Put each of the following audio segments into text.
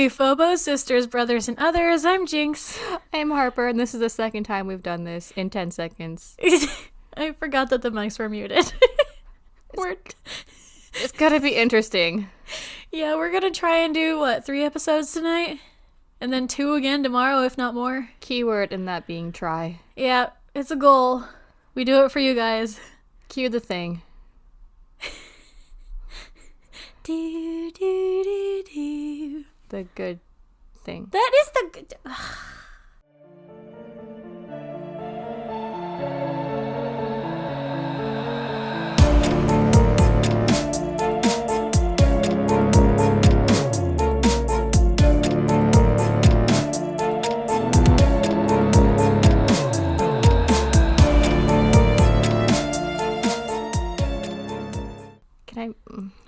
Hey, Phobos, sisters, brothers, and others. I'm Jinx. I'm Harper, and this is the second time we've done this in 10 seconds. I forgot that the mics were muted. It's gonna be interesting. Yeah, we're gonna try and do, 3 episodes tonight? And then 2 again tomorrow, if not more. Keyword in that being try. Yeah, it's a goal. We do it for you guys. Cue the thing. Do, do, do, do. The good thing. That is the good...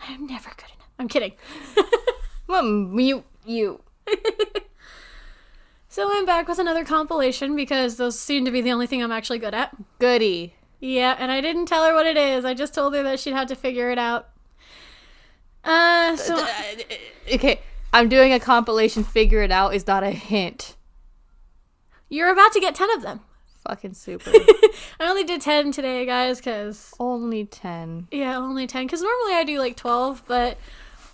I'm never good enough. I'm kidding. You. So I'm back with another compilation because those seem to be the only thing I'm actually good at. Goody. Yeah, and I didn't tell her what it is. I just told her that she'd have to figure it out. Okay, I'm doing a compilation. Figure it out is not a hint. You're about to get 10 of them. Fucking super. I only did 10 today, guys, because... Only 10. Yeah, only 10, because normally I do like 12, but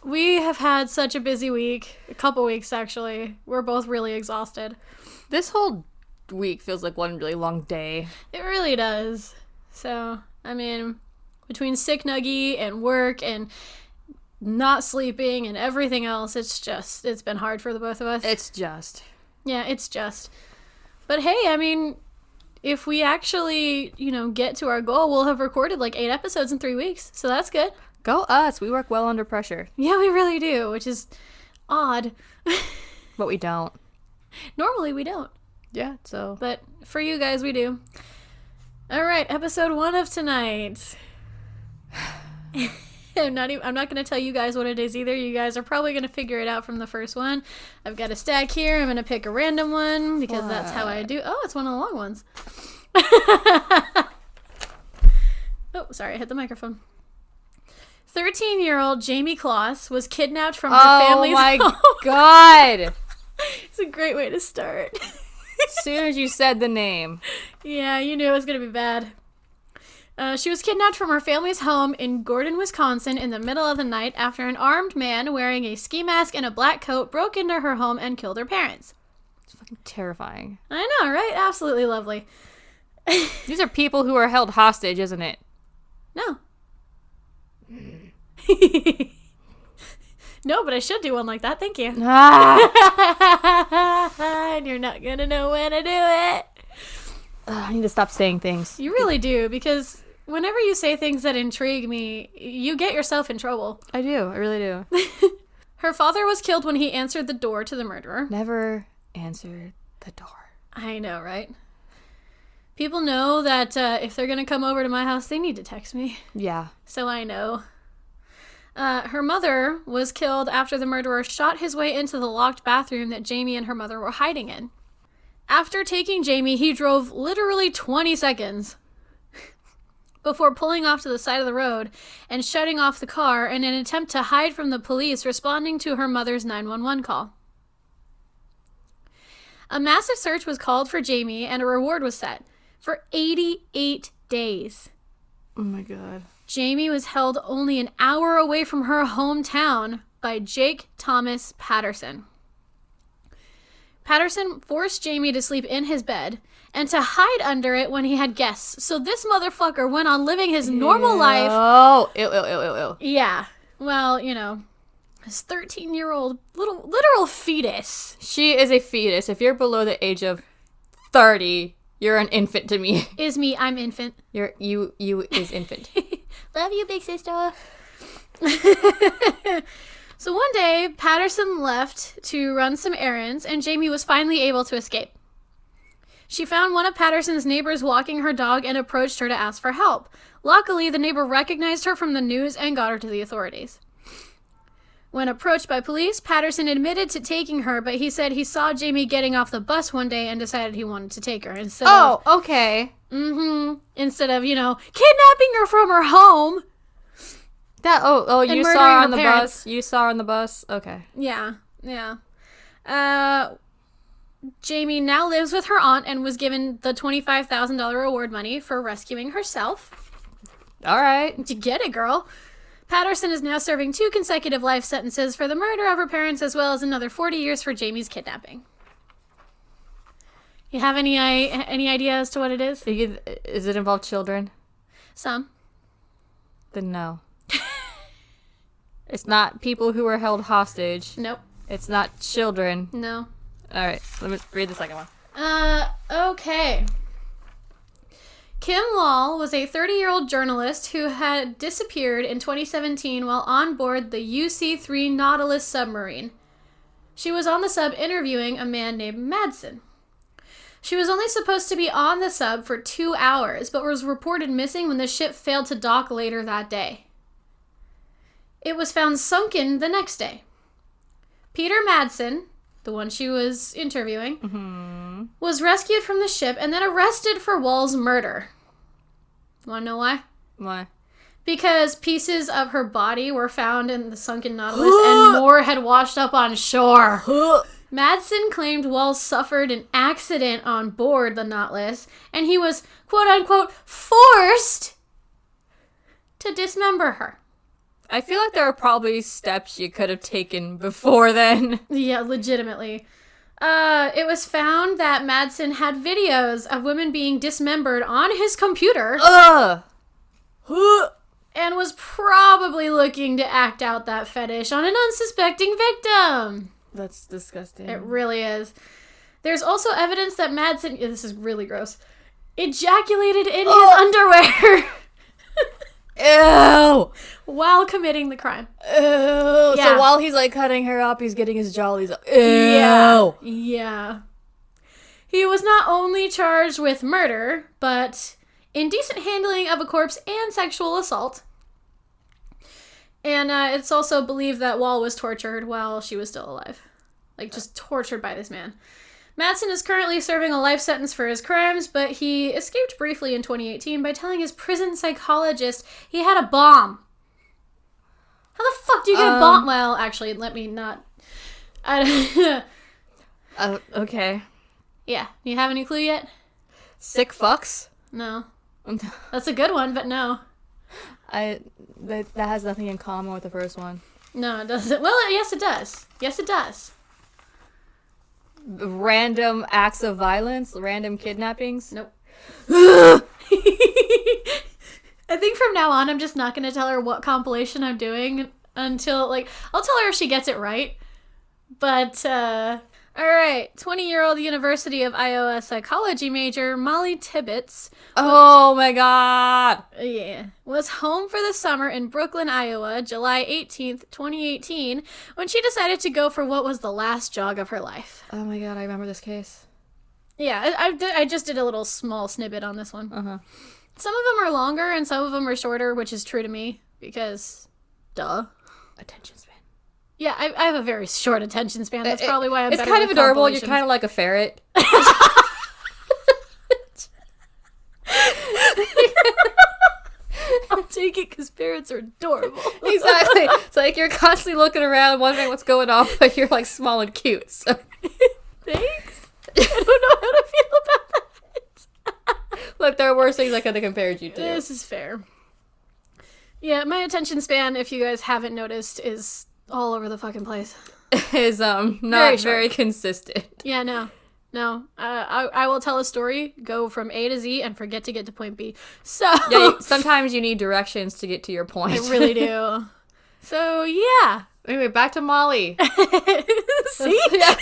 we have had such a busy week. A couple weeks, actually. We're both really exhausted. This whole week feels like one really long day. It really does. So, I mean, between sick nuggy and work and not sleeping and everything else, it's been hard for the both of us. Yeah, it's just. But hey, I mean, if we actually, get to our goal, we'll have recorded like 8 episodes in 3 weeks. So that's good. Go us. We work well under pressure. Yeah, we really do, which is odd. But we don't. Normally we don't. Yeah, so. But for you guys, we do. All right, episode 1 of tonight. I'm not going to tell you guys what it is either. You guys are probably going to figure it out from the first one. I've got a stack here. I'm going to pick a random one because that's how I do. Oh, it's one of the long ones. Oh, sorry, I hit the microphone. 13-year-old Jamie Kloss was kidnapped from her family's home. Oh my god! It's a great way to start. As soon as you said the name. Yeah, you knew it was going to be bad. She was kidnapped from her family's home in Gordon, Wisconsin in the middle of the night after an armed man wearing a ski mask and a black coat broke into her home and killed her parents. It's fucking terrifying. I know, right? Absolutely lovely. These are people who are held hostage, isn't it? No. No, but I should do one like that. Thank you. And you're not going to know when to do it. I need to stop saying things. You really do, because whenever you say things that intrigue me, you get yourself in trouble. I do. I really do. Her father was killed when he answered the door to the murderer. Never answered the door. I know, right? People know that if they're going to come over to my house, they need to text me. Yeah. So I know. Her mother was killed after the murderer shot his way into the locked bathroom that Jamie and her mother were hiding in. After taking Jamie, he drove literally 20 seconds before pulling off to the side of the road and shutting off the car in an attempt to hide from the police responding to her mother's 911 call. A massive search was called for Jamie and a reward was set for 88 days. Oh my god. Jamie was held only an hour away from her hometown by Jake Thomas Patterson. Patterson forced Jamie to sleep in his bed and to hide under it when he had guests. So this motherfucker went on living his normal life. Oh, ew. Yeah. Well, his 13-year-old literal fetus. She is a fetus. If you're below the age of 30, you're an infant to me. Is me. I'm infant. You is infant. Love you, big sister. So one day, Patterson left to run some errands, and Jamie was finally able to escape. She found one of Patterson's neighbors walking her dog and approached her to ask for help. Luckily, the neighbor recognized her from the news and got her to the authorities. When approached by police, Patterson admitted to taking her, but he said he saw Jamie getting off the bus one day and decided he wanted to take her instead of... Oh, okay. Instead of, kidnapping her from her home. You saw her on the bus? You saw her on the bus? Okay. Yeah. Jamie now lives with her aunt and was given the $25,000 reward money for rescuing herself. All right. You get it, girl. Patterson is now serving 2 consecutive life sentences for the murder of her parents, as well as another 40 years for Jamie's kidnapping. You have any idea as to what it is? Does it involve children? Some. Then no. It's not people who were held hostage. Nope. It's not children. No. All right, let me read the second one. Okay. Kim Lahl was a 30-year-old journalist who had disappeared in 2017 while on board the UC-3 Nautilus submarine. She was on the sub interviewing a man named Madsen. She was only supposed to be on the sub for 2 hours, but was reported missing when the ship failed to dock later that day. It was found sunken the next day. Peter Madsen, the one she was interviewing, was rescued from the ship and then arrested for Wall's murder. Want to know why? Why? Because pieces of her body were found in the sunken Nautilus and more had washed up on shore. Madsen claimed Wall suffered an accident on board the Nautilus and he was, quote-unquote, forced to dismember her. I feel like there are probably steps you could have taken before then. Yeah, legitimately. It was found that Madsen had videos of women being dismembered on his computer. And was probably looking to act out that fetish on an unsuspecting victim. That's disgusting. It really is. There's also evidence that Madsen, this is really gross, ejaculated in his underwear. Ew! While committing the crime. Ew. Yeah. So while he's like cutting her up, he's getting his jollies up. Ew! Yeah. He was not only charged with murder, but indecent handling of a corpse and sexual assault. And it's also believed that Wall was tortured while she was still alive. Like, just tortured by this man. Madsen is currently serving a life sentence for his crimes, but he escaped briefly in 2018 by telling his prison psychologist he had a bomb. How the fuck do you get a bomb? Well, actually, let me not... Okay. Yeah. You have any clue yet? Sick fucks? No. That's a good one, but no. That has nothing in common with the first one. No, it doesn't. Well, yes, it does. Yes, it does. Random acts of violence? Random kidnappings? Nope. I think from now on, I'm just not going to tell her what compilation I'm doing until, like, I'll tell her if she gets it right. But, alright. 20-year-old University of Iowa psychology major Molly Tibbetts. Oh my god! Yeah. Was home for the summer in Brooklyn, Iowa, July 18th, 2018, when she decided to go for what was the last jog of her life. Oh my god, I remember this case. Yeah, I just did a little small snippet on this one. Uh-huh. Some of them are longer and some of them are shorter, which is true to me, because, duh. Attention span. Yeah, I have a very short attention span. That's probably why I'm better It's kind of with adorable. You're compilations. kind of like a ferret. I'll take it because ferrets are adorable. Exactly. It's like you're constantly looking around, wondering what's going on, but you're like small and cute. So. Thanks. I don't know how to feel about that. Look, there are worse things I could have compared you to. This is fair. Yeah, my attention span, if you guys haven't noticed, is all over the fucking place. Is not very consistent. Yeah, no. I will tell a story, go from A to Z, and forget to get to point B. So Yeah, sometimes you need directions to get to your point. I really do. So yeah. Anyway, back to Molly. See? Yeah.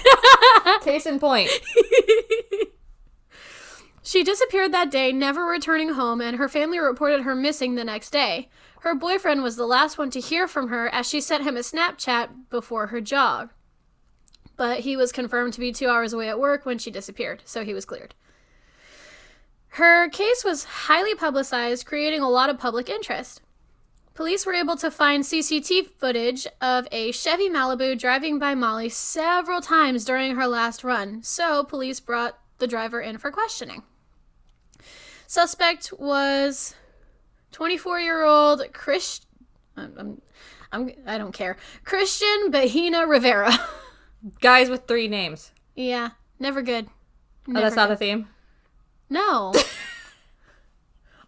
Case in point. She disappeared that day, never returning home, and her family reported her missing the next day. Her boyfriend was the last one to hear from her as she sent him a Snapchat before her jog. But he was confirmed to be 2 hours away at work when she disappeared, so he was cleared. Her case was highly publicized, creating a lot of public interest. Police were able to find CCTV footage of a Chevy Malibu driving by Molly several times during her last run, so police brought the driver in for questioning. Suspect was 24-year-old I don't care. Christian Bahina Rivera. Guys with 3 names. Yeah, never good. Oh, that's not a theme? No.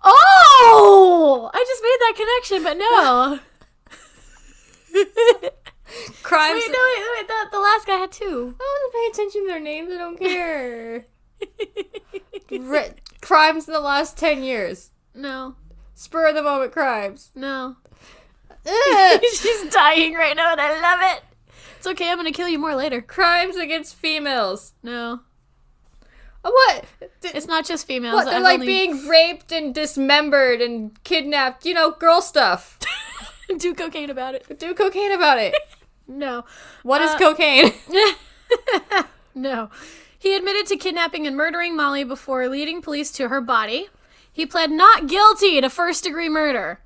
Oh! I just made that connection, but no. Crimes. Wait, the last guy had 2. I want to pay attention to their names. I don't care. Crimes in the last 10 years. No. Spur of the moment crimes. No. She's dying right now and I love it. It's okay, I'm gonna kill you more later. Crimes against females. No. What? It's not just females. What? They're being raped and dismembered and kidnapped. You know, girl stuff. Do cocaine about it. Do cocaine about it. No. What is cocaine? No. He admitted to kidnapping and murdering Molly before leading police to her body. He pled not guilty to first-degree murder.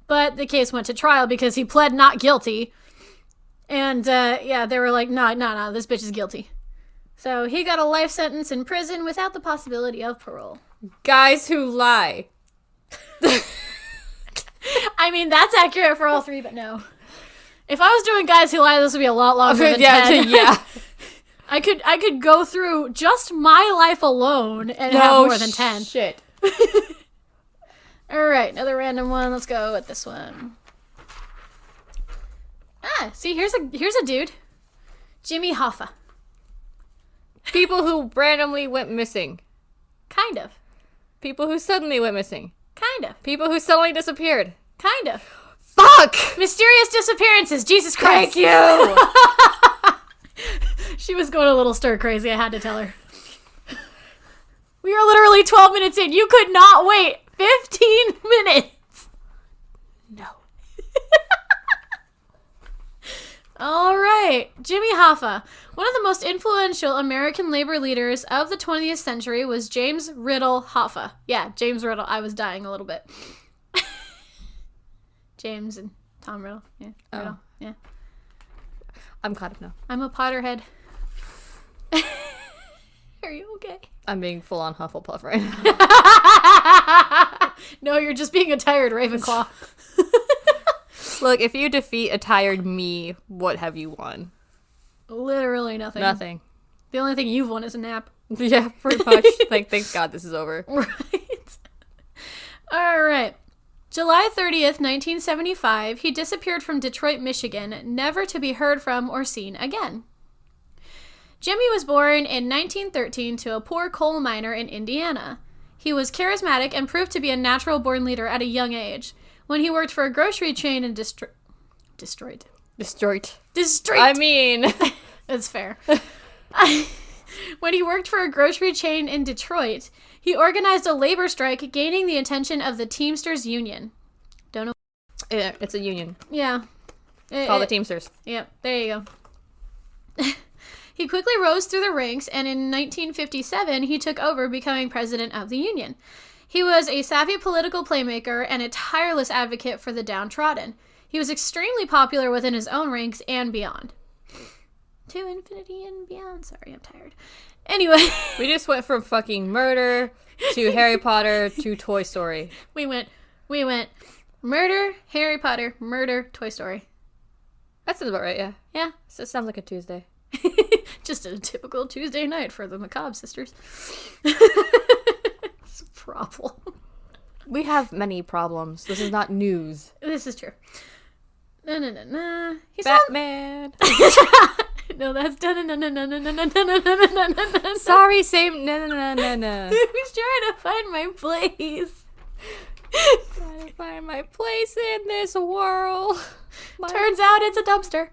But the case went to trial because he pled not guilty. And, they were like, no, this bitch is guilty. So he got a life sentence in prison without the possibility of parole. Guys who lie. I mean, that's accurate for all 3, but no. If I was doing guys who lie, this would be a lot longer than 10. Yeah. I could go through just my life alone and have more than 10. Shit. All right, another random one. Let's go with this one. See, here's a dude. Jimmy Hoffa. People who randomly went missing. Kind of. People who suddenly went missing. Kind of. People who suddenly disappeared. Kind of. Fuck! Mysterious disappearances. Jesus Christ. Thank you! She was going a little stir crazy. I had to tell her. We are literally 12 minutes in. You could not wait 15 minutes. No. All right. Jimmy Hoffa. One of the most influential American labor leaders of the 20th century was James Riddle Hoffa. Yeah, James Riddle. I was dying a little bit. James and Tom Riddle. Yeah. Riddle. Yeah. I'm caught up now. I'm a Potterhead. Are you okay? I'm being full on Hufflepuff right now. No, you're just being a tired Ravenclaw. Look, if you defeat a tired me, what have you won? Literally nothing. Nothing. The only thing you've won is a nap. Yeah, pretty much. Like, thank God this is over. Right. All right. July 30th, 1975, he disappeared from Detroit, Michigan, never to be heard from or seen again. Jimmy was born in 1913 to a poor coal miner in Indiana. He was charismatic and proved to be a natural-born leader at a young age. When he worked for a grocery chain in Detroit. I mean... That's fair. When he worked for a grocery chain in Detroit, he organized a labor strike, gaining the attention of the Teamsters Union. Don't know. Yeah, it's a union. Yeah. Call the Teamsters. Yep, there you go. He quickly rose through the ranks, and in 1957, he took over, becoming president of the union. He was a savvy political playmaker and a tireless advocate for the downtrodden. He was extremely popular within his own ranks and beyond. To infinity and beyond. Sorry, I'm tired. Anyway. We just went from fucking murder to Harry Potter to Toy Story. We went murder, Harry Potter, murder, Toy Story. That sounds about right, yeah. Yeah. So it sounds like a Tuesday. Just a typical Tuesday night for the Macabre sisters. It's a problem. We have many problems. This is not news. This is true. No. Batman. No, that's Sorry, same no. Who's trying to find my place? Trying to find my place in this world. Turns out it's a dumpster.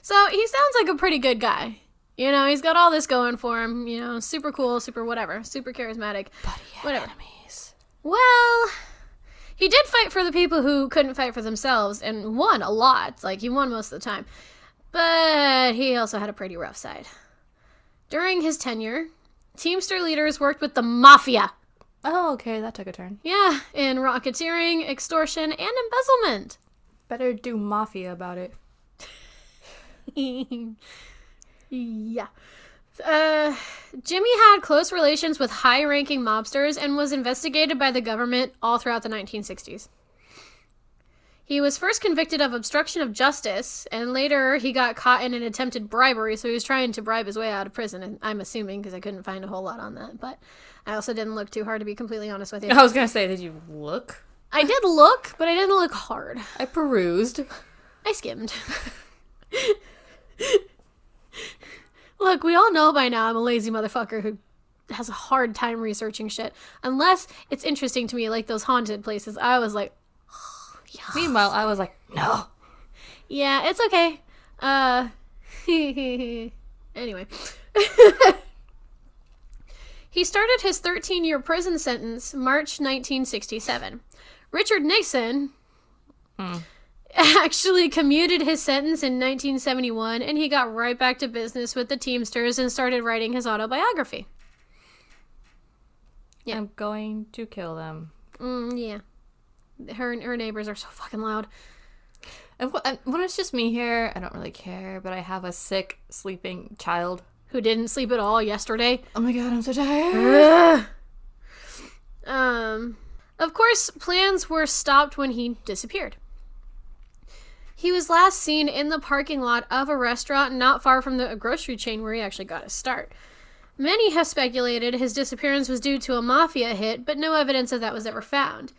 So he sounds like a pretty good guy. You know, he's got all this going for him. You know, super cool, super whatever, super charismatic. But he had whatever. enemies. Well, he did fight for the people who couldn't fight for themselves and won a lot. Like, he won most of the time. But he also had a pretty rough side. During his tenure, Teamster leaders worked with the mafia. Oh, okay, that took a turn. Yeah, in racketeering, extortion, and embezzlement. Better do mafia about it. Yeah. Jimmy had close relations with high-ranking mobsters and was investigated by the government all throughout the 1960s. He was first convicted of obstruction of justice, and later he got caught in an attempted bribery, so he was trying to bribe his way out of prison, and I'm assuming, because I couldn't find a whole lot on that, but I also didn't look too hard, to be completely honest with you. I was gonna say, did you look? I did look, but I didn't look hard. I perused. I skimmed. Look, we all know by now I'm a lazy motherfucker who has a hard time researching shit. Unless it's interesting to me, like those haunted places. I was like, oh, yes. Meanwhile, I was like, no. Yeah, it's okay. Anyway. He started his 13-year prison sentence March 1967. Richard Nixon actually commuted his sentence in 1971, and he got right back to business with the Teamsters and started writing his autobiography. Yeah. I'm going to kill them. Yeah. Her neighbors are so fucking loud. And when it's just me here, I don't really care, but I have a sick, sleeping child. Who didn't sleep at all yesterday. Oh my god, I'm so tired. Of course, plans were stopped when he disappeared. He was last seen in the parking lot of a restaurant not far from the grocery chain where he actually got his start. Many have speculated his disappearance was due to a mafia hit, but no evidence of that was ever found.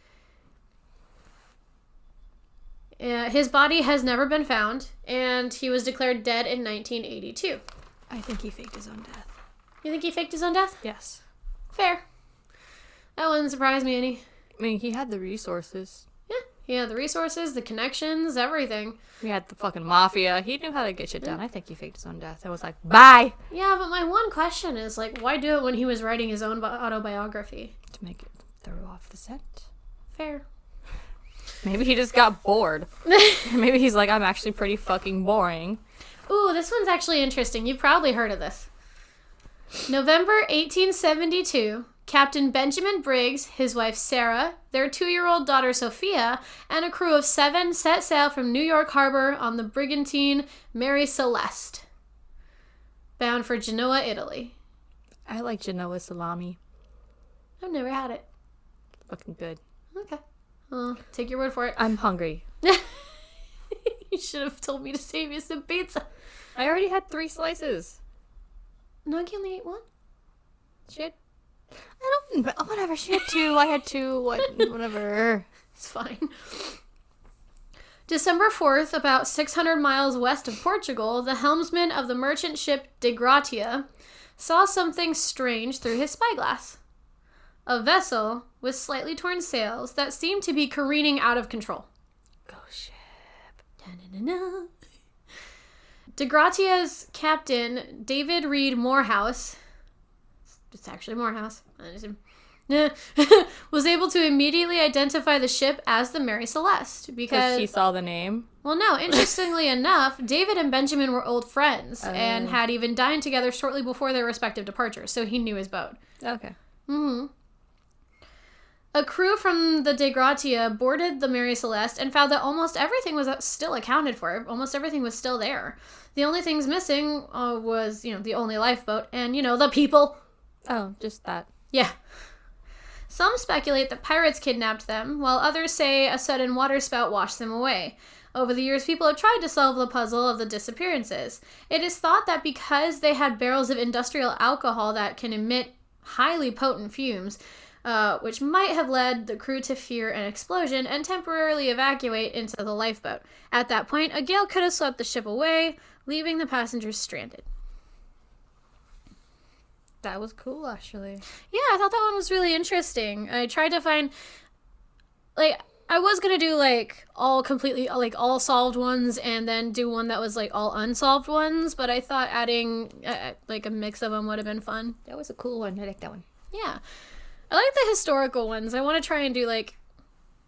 His body has never been found, and he was declared dead in 1982. I think he faked his own death. You think he faked his own death? Yes. Fair. That wouldn't surprise me any. I mean, he had the resources. Yeah, he had the resources, the connections, everything. He had the fucking mafia. He knew how to get shit done. I think he faked his own death. I was like, bye! Yeah, but my one question is, like, why do it when he was writing his own autobiography? To make it throw off the scent. Fair. Maybe he just got bored. Maybe he's like, I'm actually pretty fucking boring. Ooh, this one's actually interesting. You've probably heard of this. November 1872, Captain Benjamin Briggs, his wife Sarah, their 2-year-old daughter Sophia, and a crew of 7 set sail from New York Harbor on the brigantine Mary Celeste, bound for Genoa, Italy. I like Genoa salami. I've never had it. Fucking good. Okay. Well, take your word for it. I'm hungry. You should have told me to save you some pizza. I already had 3 slices. Nuggy only ate 1? Shit. I don't... Whatever. She had 2. I had 2. Whatever. It's fine. December 4th, about 600 miles west of Portugal, the helmsman of the merchant ship De Gratia saw something strange through his spyglass. A vessel with slightly torn sails that seemed to be careening out of control. Go ship. Da-na-na-na. De Gratia's captain, David Reed Morehouse, it's actually Morehouse, was able to immediately identify the ship as the Mary Celeste because she saw the name? Well, no, interestingly enough, David and Benjamin were old friends and had even dined together shortly before their respective departures, so he knew his boat. Okay. Mm-hmm. A crew from the De Gratia boarded the Mary Celeste and found that almost everything was still accounted for. Almost everything was still there. The only things missing was, the only lifeboat and, the people. Oh, just that. Yeah. Some speculate that pirates kidnapped them, while others say a sudden waterspout washed them away. Over the years, people have tried to solve the puzzle of the disappearances. It is thought that because they had barrels of industrial alcohol that can emit highly potent fumes, which might have led the crew to fear an explosion and temporarily evacuate into the lifeboat. At that point, a gale could have swept the ship away, leaving the passengers stranded. That was cool, actually. Yeah, I thought that one was really interesting. I tried to find, I was going to do, all solved ones and then do one that was, all unsolved ones, but I thought adding, a mix of them would have been fun. That was a cool one. I like that one. Yeah. I like the historical ones. I want to try and do,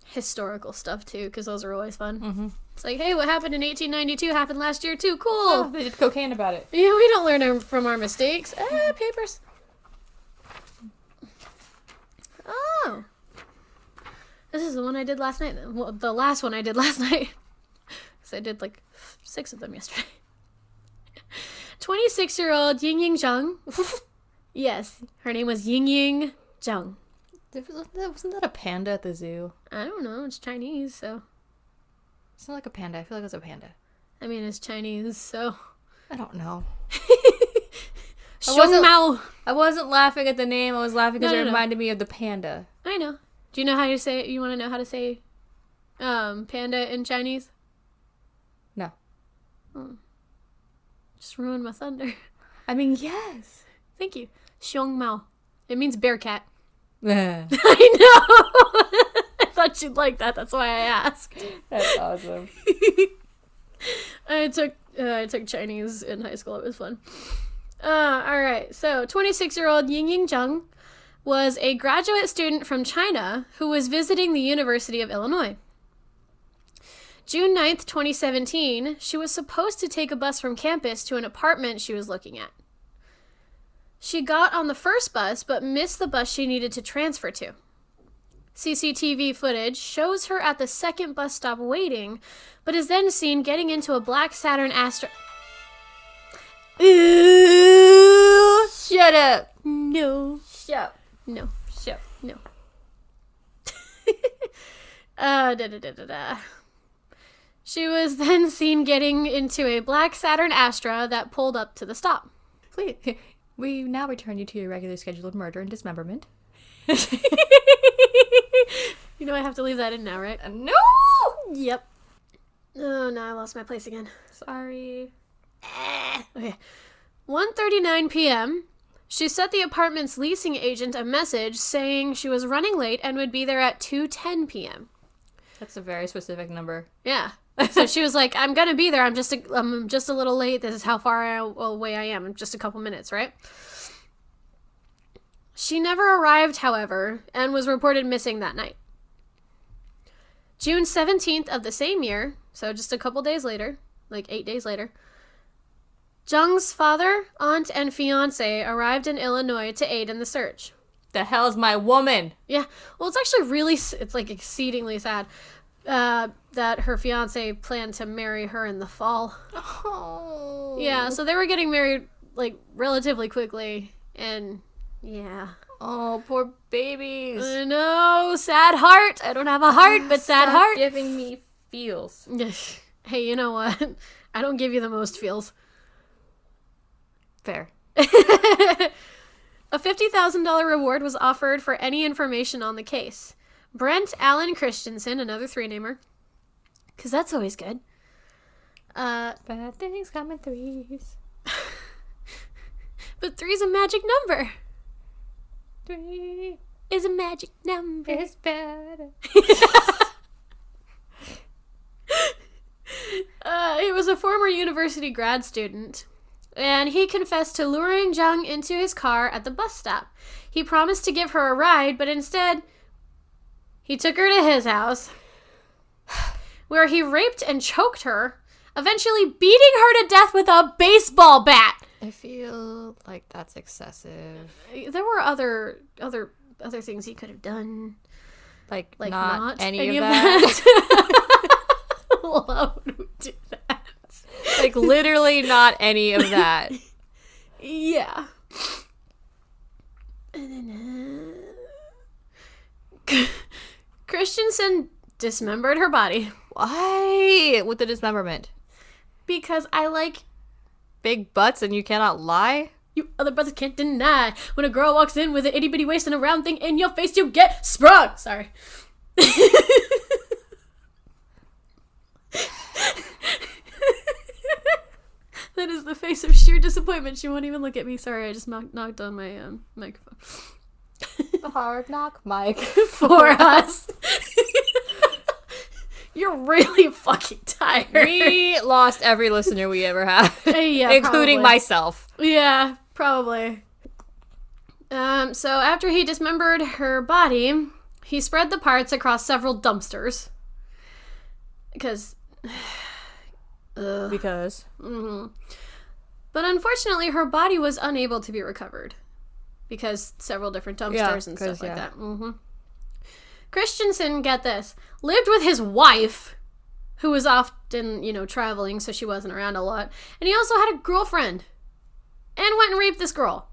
historical stuff, too, because those are always fun. Mm-hmm. It's like, hey, what happened in 1892 happened last year, too. Cool. Oh, they did cocaine about it. Yeah, we don't learn from our mistakes. Papers. Oh. This is the one I did last night. Well, the last one I did last night. Because I did, 6 of them yesterday. 26-year-old Ying Ying Zheng. Yes, her name was Ying Ying Zheng. Wasn't that a panda at the zoo? I don't know. It's Chinese, so. It's not like a panda. I feel like it's a panda. I mean, it's Chinese, so. I don't know. Xiongmao. I wasn't laughing at the name. I was laughing because No. it reminded me of the panda. I know. Do you know how you say it? You want to know how to say panda in Chinese? No. Oh. Just ruined my thunder. I mean, yes. Thank you. Xiongmao. It means bear cat. That's I know. I thought you'd like that. That's why I asked. awesome. I took Chinese in high school. It was fun. All right. So, 26-year-old Ying Zheng was a graduate student from China who was visiting the University of Illinois. June 9th, 2017, she was supposed to take a bus from campus to an apartment she was looking at. She got on the first bus but missed the bus she needed to transfer to. CCTV footage shows her at the second bus stop waiting, but is then seen getting into a black Saturn Astra. Ooh, Shut up. no. Shut up. No. Shut up. No. She was then seen getting into a black Saturn Astra that pulled up to the stop. Please. We now return you to your regular scheduled murder and dismemberment. You know I have to leave that in now, right? No! Yep. Oh, no, I lost my place again. Sorry. Okay. 1:39 p.m., she sent the apartment's leasing agent a message saying she was running late and would be there at 2:10 p.m. That's a very specific number. Yeah. So she was like, I'm going to be there. I'm just a little late. This is how far away I am. Just a couple minutes, right? She never arrived, however, and was reported missing that night. June 17th of the same year, so just a couple days later, like 8 days later, Zheng's father, aunt, and fiance arrived in Illinois to aid in the search. The hell's my woman? Yeah, well, it's actually really, it's like exceedingly sad that her fiance planned to marry her in the fall. Oh. Yeah, so they were getting married like relatively quickly, and yeah. Oh, poor babies. I know, sad heart. I don't have a heart, but sad Stop heart. giving me feels. Hey, you know what? I don't give you the most feels. Fair. A $50,000 reward was offered for any information on the case. Brent Allen Christensen, another three-namer, because that's always good. Bad things come in threes. But three's a magic number. 3 Is a magic number. is better. He was a former university grad student, and he confessed to luring Zheng into his car at the bus stop. He promised to give her a ride, but instead, he took her to his house, where he raped and choked her, eventually beating her to death with a baseball bat. I feel like that's excessive. There were other things he could have done. Like not any any of of that. Why would we do that? Like literally not any of that. Yeah. Christensen dismembered her body Why? With the dismemberment. because I like Big butts and you cannot lie? you other brothers can't deny. When a girl walks in with an itty bitty waist and a round thing in your face, you get sprung. Sorry. That is the face of sheer disappointment. She won't even look at me. Sorry, I just knocked on my microphone. The hard knock mic. For us. You're really fucking tired. We lost every listener we ever had. Yeah, including probably. myself. Yeah, probably. So after he dismembered her body, he spread the parts across several dumpsters. Because... Because. Mm-hmm. But unfortunately, her body was unable to be recovered. Because several different dumpsters and stuff like that. Mm-hmm. Christensen, get this, lived with his wife, who was often, traveling, so she wasn't around a lot. And he also had a girlfriend. And went and raped this girl.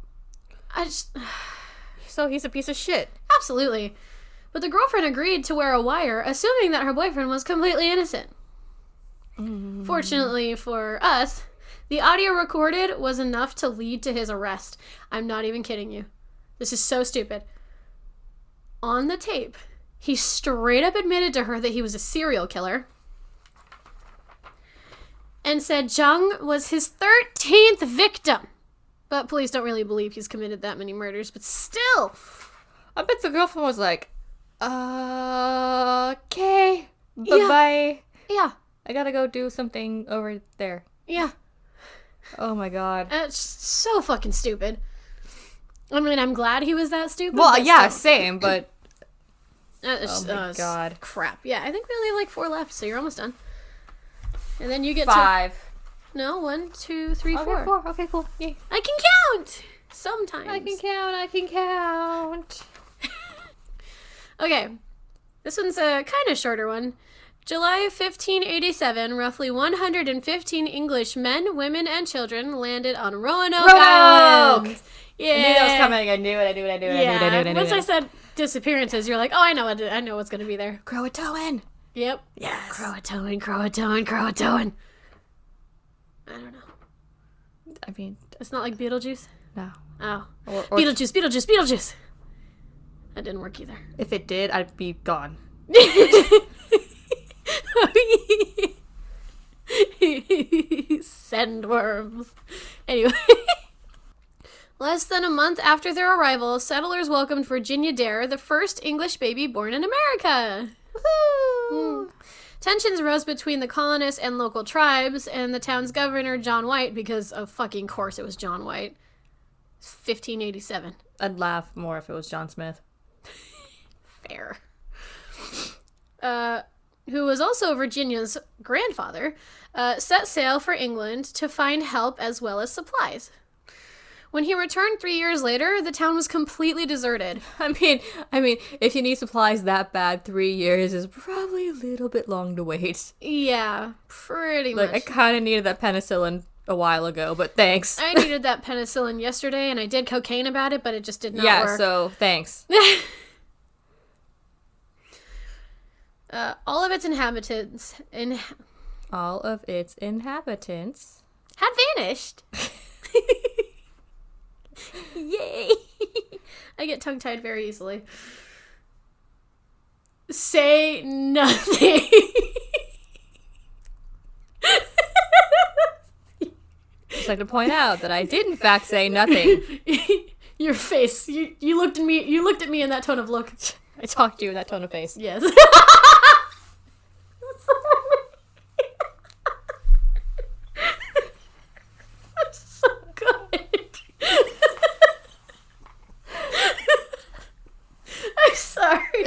So he's a piece of shit. Absolutely. But the girlfriend agreed to wear a wire, assuming that her boyfriend was completely innocent. Fortunately for us, the audio recorded was enough to lead to his arrest. I'm not even kidding you. This is so stupid. On the tape, he straight up admitted to her that he was a serial killer and said Jung was his 13th victim. But police don't really believe he's committed that many murders, but still. I bet the girlfriend was like, okay, bye-bye. Yeah. I gotta go do something over there. Yeah. Oh my god. It's so fucking stupid. I mean, I'm glad he was that stupid. Well, but yeah, still. same, but... Oh my god. Crap. Yeah, I think we only have like 4 left, so you're almost done. And then you get 5. No, 1, 2, 3, 4. Okay, 4. Okay, cool. Yay. I can count! Sometimes. I can count. Okay. This one's a kind of shorter one. July 1587, roughly 115 English men, women, and children landed on Roanoke Island. Yeah. I knew that was coming. I knew it. Once I said disappearances, you're like, oh, I know what's going to be there. Croatoan. Yep. Yes. Croatoan. I don't know. I mean, It's not like Beetlejuice? no. Oh. Or Beetlejuice. That didn't work either. if it did, I'd be gone. Sandworms. Anyway. Less than a month after their arrival, settlers welcomed Virginia Dare, the first English baby born in America. Woohoo! Tensions rose between the colonists and local tribes, and the town's governor, John White, because of fucking course it was John White. 1587. I'd laugh more if it was John Smith. Fair. Who was also Virginia's grandfather, set sail for England to find help as well as supplies. When he returned 3 years later, the town was completely deserted. I mean, if you need supplies that bad, 3 years is probably a little bit long to wait. Yeah, pretty Like, much. I kind of needed that penicillin a while ago, but thanks. I needed that penicillin yesterday, and I did cocaine about it, but it just did not yeah, work. so thanks. All of its inhabitants All of its inhabitants had vanished. Yay! I get tongue-tied very easily. Say nothing. Just like to point out that I did in fact say nothing. Your face. You looked at me. You looked at me in that tone of look. I talked to you in that tone of face. Yes. So good. I'm sorry.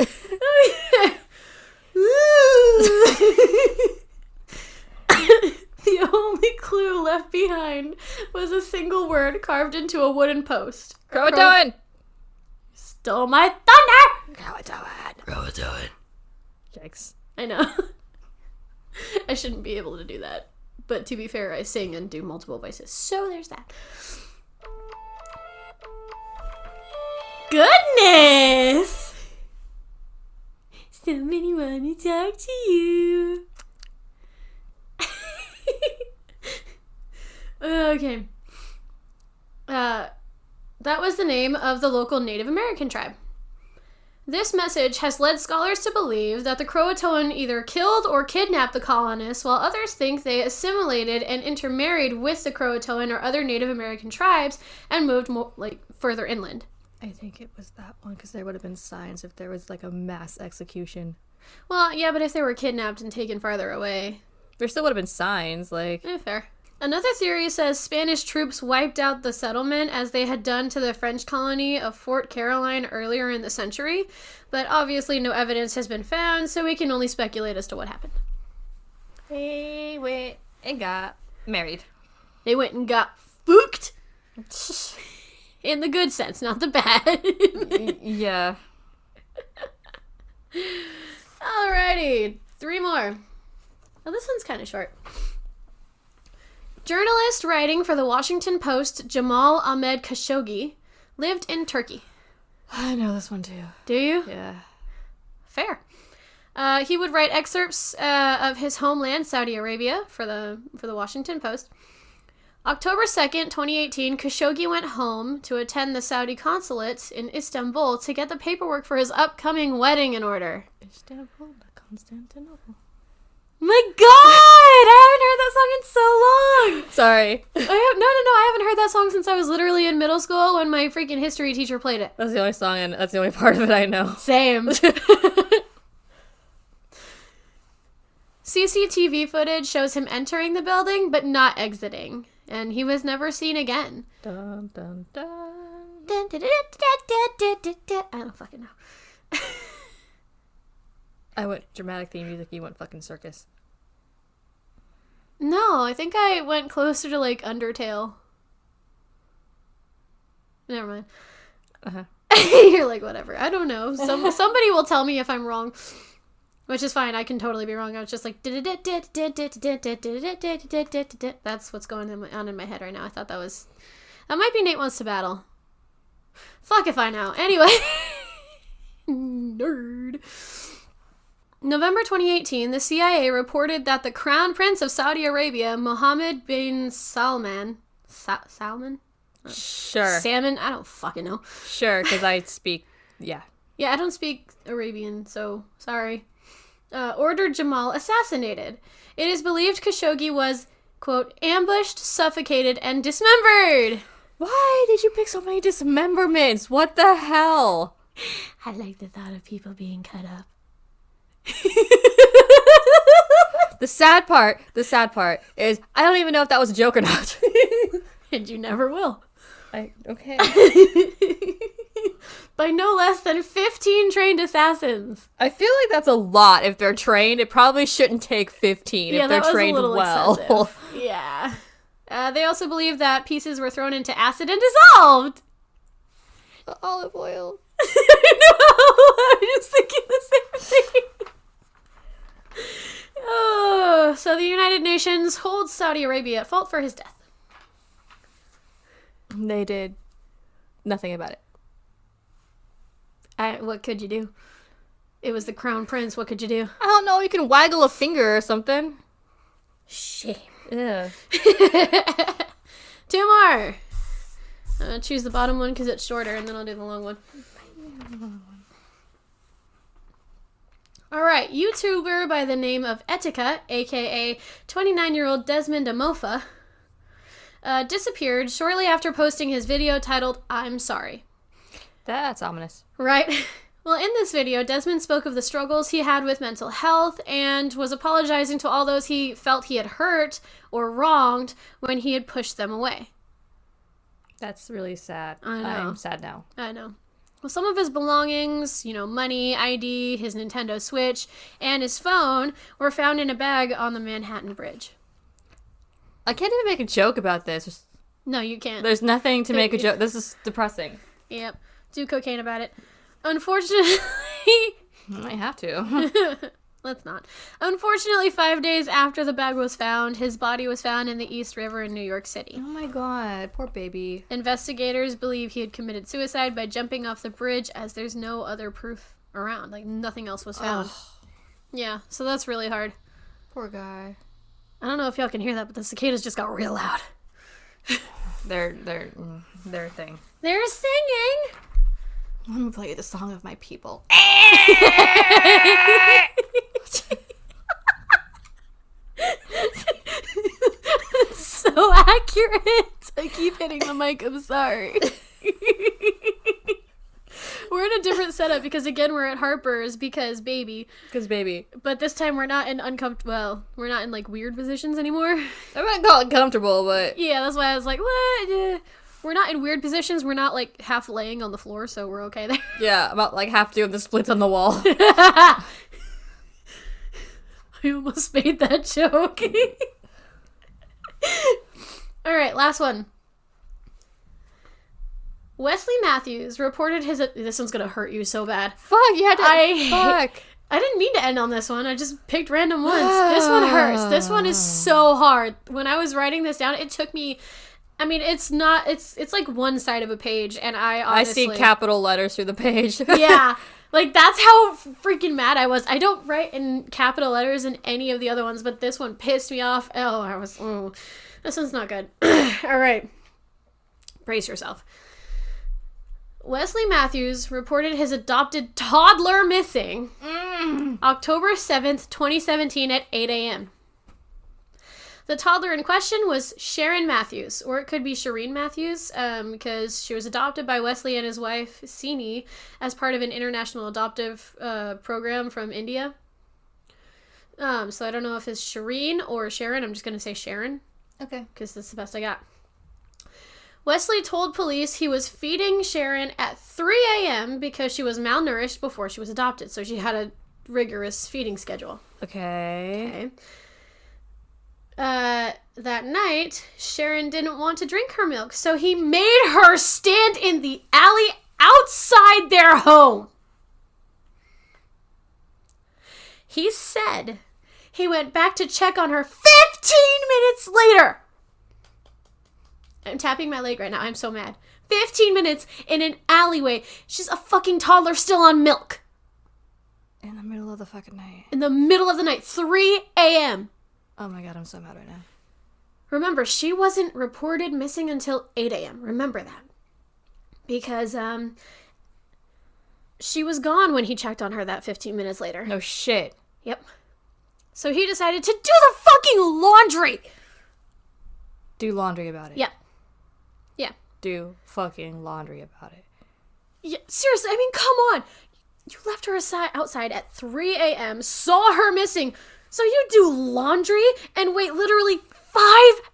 The only clue left behind was a single word carved into a wooden post. Croatoan! Stole my thunder! Croatoan. Yikes. I know. I shouldn't be able to do that. But to be fair, I sing and do multiple voices. So there's that. Goodness! Somebody want to talk to you. Okay. That was the name of the local Native American tribe. This message has led scholars to believe that the Croatoan either killed or kidnapped the colonists, while others think they assimilated and intermarried with the Croatoan or other Native American tribes and moved further inland. I think it was that one because there would have been signs if there was like a mass execution. Well, yeah, but if they were kidnapped and taken farther away... There still would have been signs, like... fair. Another theory says Spanish troops wiped out the settlement as they had done to the French colony of Fort Caroline earlier in the century, but obviously no evidence has been found, so we can only speculate as to what happened. They went and got married. They went and got spooked. In the good sense, not the bad. Yeah. Alrighty, 3 more. Oh, this one's kind of short. Journalist writing for the Washington Post, Jamal Ahmed Khashoggi, lived in Turkey. I know this one too. Do you? Yeah. Fair. He would write excerpts of his homeland, Saudi Arabia, for the Washington Post. October 2nd, 2018, Khashoggi went home to attend the Saudi consulate in Istanbul to get the paperwork for his upcoming wedding in order. Istanbul, Constantinople. My God! I haven't heard that song in so long! Sorry. I haven't heard that song since I was literally in middle school when my freaking history teacher played it. That's the only song, and that's the only part of it I know. Same. CCTV footage shows him entering the building, but not exiting. And he was never seen again. Dun, dun, dun. I don't fucking know. I went dramatic theme music, you went fucking circus. No, I think I went closer to, like, Undertale. Never mind. Uh-huh. You're like, whatever. I don't know. Somebody will tell me if I'm wrong. Which is fine. I can totally be wrong. I was just like... That's what's going on in my head right now. I thought that was... That might be Nate Wants to Battle. Fuck if I know. Anyway. Nerd. November 2018, the CIA reported that the Crown Prince of Saudi Arabia, Mohammed bin Salman... Salman? Sure. Salmon? I don't fucking know. Sure, because I speak... Yeah. Yeah, I don't speak Arabian, so sorry. Ordered Jamal assassinated. It is believed Khashoggi was, quote, ambushed, suffocated, and dismembered. Why did you pick so many dismemberments? What the hell? I like the thought of people being cut up. The sad part is I don't even know if that was a joke or not. And you never will. Okay. By no less than 15 trained assassins. I feel like that's a lot if they're trained. It probably shouldn't take 15 if they're trained well. Excessive. Yeah. They also believe that pieces were thrown into acid and dissolved. The olive oil. I know. I'm just thinking the same thing. Oh, so the United Nations holds Saudi Arabia at fault for his death. They did nothing about it. What could you do? It was the Crown Prince. What could you do? I don't know. You can waggle a finger or something. Shame. Yeah. 2 more. Choose the bottom one because it's shorter, and then I'll do the long one. Alright, YouTuber by the name of Etika, aka 29-year-old Desmond Amofa, disappeared shortly after posting his video titled, I'm Sorry. That's ominous. Right? Well, in this video, Desmond spoke of the struggles he had with mental health and was apologizing to all those he felt he had hurt or wronged when he had pushed them away. That's really sad. I know. I'm sad now. I know. Well, some of his belongings, money, ID, his Nintendo Switch, and his phone were found in a bag on the Manhattan Bridge. I can't even make a joke about this. No, you can't. There's nothing to make a joke. This is depressing. Yep. Do cocaine about it. Unfortunately... I might have to. Let's not. Unfortunately, 5 days after the bag was found, his body was found in the East River in New York City. Oh my god, poor baby. Investigators believe he had committed suicide by jumping off the bridge as there's no other proof around. Like, nothing else was found. Yeah, so that's really hard. Poor guy. I don't know if y'all can hear that, but the cicadas just got real loud. Their thing. They're singing! Let me play you the song of my people. So accurate. I keep hitting the mic. I'm sorry. We're in a different setup because, again, we're at Harper's because baby. But this time we're not in we're not in, like, weird positions anymore. I wouldn't call it comfortable, but... Yeah, that's why I was like, what? Yeah. We're not in weird positions. We're not, like, half laying on the floor, so we're okay there. Yeah, about, like, half doing the splits on the wall. I almost made that joke. All right, last one. Wesley Matthews reported his... This one's gonna hurt you so bad. Fuck, you had to... Fuck. I didn't mean to end on this one. I just picked random ones. This one hurts. This one is so hard. When I was writing this down, it took me I mean, it's not, it's like one side of a page, and I honestly... I see capital letters through the page. Yeah. Like, that's how freaking mad I was. I don't write in capital letters in any of the other ones, but this one pissed me off. This one's not good. All right. Brace yourself. Wesley Matthews reported his adopted toddler missing October 7th, 2017 at 8 a.m. The toddler in question was Sharon Matthews, or it could be Shireen Matthews, because she was adopted by Wesley and his wife, Sini, as part of an international adoptive program from India. So I don't know if it's Shireen or Sharon. I'm just going to say Sharon. Okay. Because that's the best I got. Wesley told police he was feeding Sharon at 3 a.m. because she was malnourished before she was adopted. So she had a rigorous feeding schedule. Okay. That night, Sharon didn't want to drink her milk, so he made her stand in the alley outside their home. He said he went back to check on her 15 minutes later. I'm tapping my leg right now. I'm so mad. 15 minutes in an alleyway. She's a fucking toddler still on milk. In the middle of the fucking night. In the middle of the night. 3 a.m. Oh my god, I'm so mad right now. Remember, she wasn't reported missing until 8 a.m. Remember that. Because, she was gone when he checked on her that 15 minutes later. No shit. Yep. So he decided to do the fucking laundry. Do laundry about it. Yeah. Yeah. Do fucking laundry about it. Yeah, seriously, I mean, come on. You left her outside at 3 a.m., saw her missing, so you do laundry and wait literally 5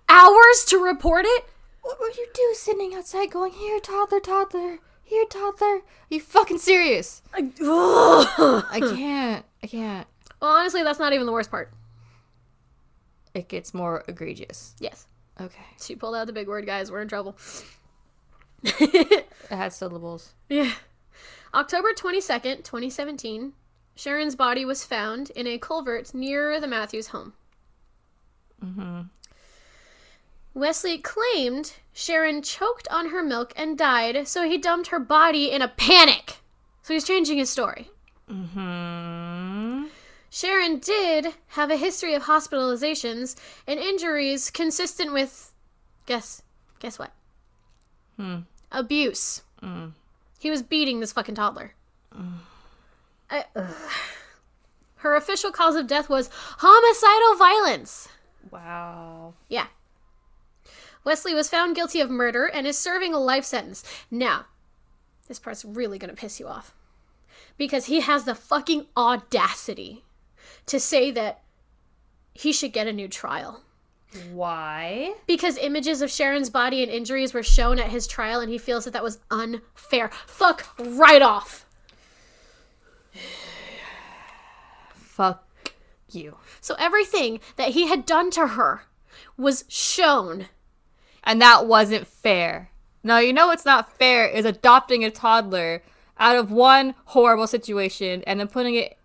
hours to report it? What would you do sitting outside going, here, toddler, toddler, here, toddler? Are you fucking serious? I can't. Well, honestly, that's not even the worst part. It gets more egregious. Yes. Okay. She pulled out the big word, guys. We're in trouble. It had syllables. Yeah. October 22nd, 2017, Sharon's body was found in a culvert near the Matthews home. Mm-hmm. Wesley claimed Sharon choked on her milk and died, so he dumped her body in a panic. So he's changing his story. Mm-hmm. Sharon did have a history of hospitalizations and injuries consistent with, guess what? Abuse. He was beating this fucking toddler. Her official cause of death was homicidal violence. Wow. Yeah. Wesley was found guilty of murder and is serving a life sentence. Now, this part's really gonna piss you off. Because he has the fucking audacity to say that he should get a new trial. Why? Because images of Sharon's body and injuries were shown at his trial and he feels that was unfair. Fuck right off. Fuck you. So everything that he had done to her was shown. And that wasn't fair. Now, you know what's not fair is adopting a toddler out of one horrible situation and then putting it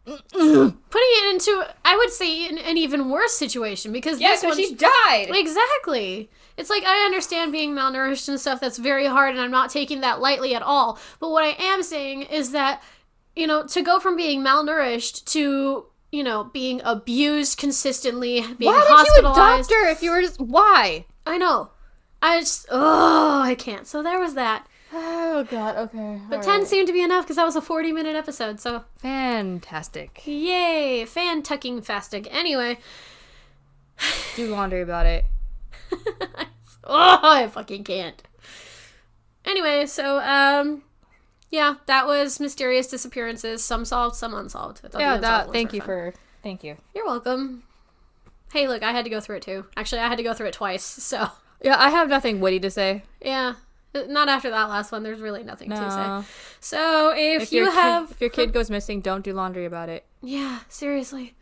into, I would say, an even worse situation because this one, she died. Exactly. It's like, I understand being malnourished and stuff. That's very hard, and I'm not taking that lightly at all. But what I am saying is that, you know, to go from being malnourished to, you know, being abused consistently, being hospitalized. Why did you adopt her if you were just... Why? I know. I can't. So there was that. Oh, God. Okay. But 10 seemed to be enough because that was a 40-minute episode, so. Fantastic. Yay. Fan-tucking-fastic. Anyway. Do laundry about it. I fucking can't. Anyway, so, yeah, that was Mysterious Disappearances. Some solved, some unsolved. Thank you. You're welcome. Hey, look, I had to go through it too. Actually, I had to go through it twice, so. Yeah, I have nothing witty to say. Yeah. Not after that last one. There's really nothing to say. So if your kid goes missing, don't do laundry about it. Yeah, seriously.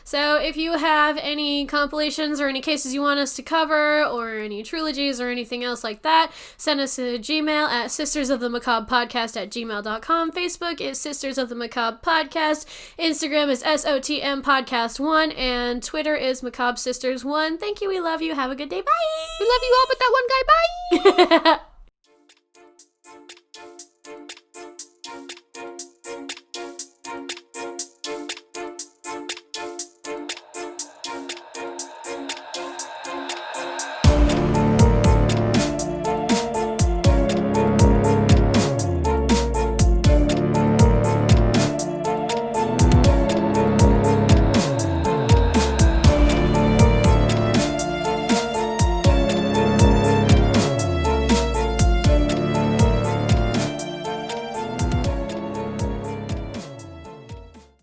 So if you have any compilations or any cases you want us to cover, or any trilogies or anything else like that, send us a Gmail at sistersofthemacabre@gmail.com. Facebook is Sisters of the Macabre Podcast. Instagram is SOTM Podcast 1, and Twitter is Macabre Sisters 1. Thank you. We love you. Have a good day. Bye. We love you all, but that one guy, bye!